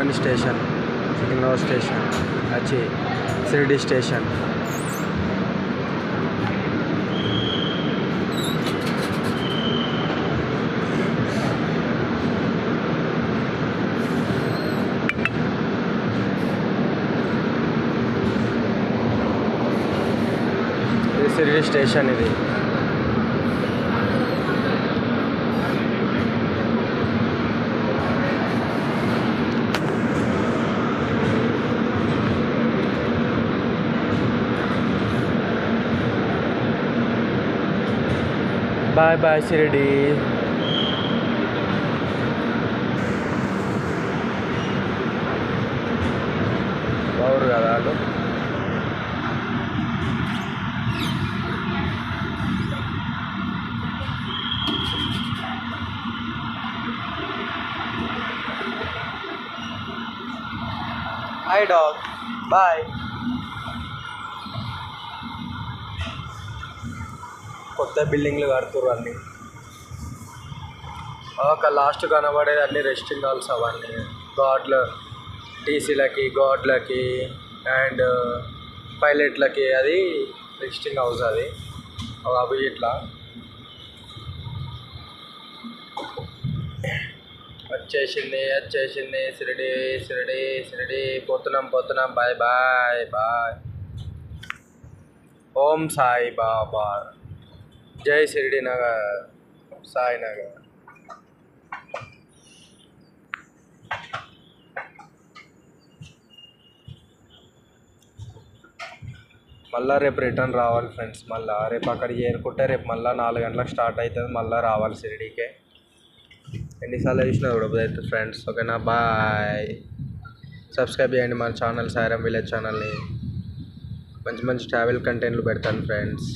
చూడండి station, Secunderabad station వచ్చి Shirdi station. ఇది షిరిడి స్టేషన్. ఇది బాయ్ బాయ్ షిరిడి. బాగురు కదా వాళ్ళు. Hi dog, bye. కొత్త బిల్డింగ్లు కడుతుర్రు అన్నీ. ఒక లాస్ట్ కనబడేది అన్ని రెస్టింగ్ హాల్స్ అవన్నీ గాడ్ల టీసీలకి, గాడ్లకి అండ్ పైలట్లకి. అది రెస్టింగ్ హౌస్. అది అవి ఇట్లా వచ్చేసింది షిరిడి షిరిడి షిరిడి. పోతున్నాం. Bye bye bye. Om Sai Baba, జై షిరిడి నగర్, సాయినగర్. మళ్ళీ రేపు రిటర్న్ రావాలి ఫ్రెండ్స్. మళ్ళీ రేపు అక్కడికి చేరుకుంటే రేపు మళ్ళీ 4 గంటలకు స్టార్ట్ అవుతుంది. మళ్ళీ రావాలి షిరిడీకే. ఎన్నిసార్లు చూసినా చూడబోతుంది ఫ్రెండ్స్. ఓకేనా, బాయ్. సబ్స్క్రైబ్ చేయండి మన ఛానల్, సాయిరామ్ విలేజ్ ఛానల్ని. మంచి ట్రావెల్ కంటెంట్లు పెడతాను ఫ్రెండ్స్.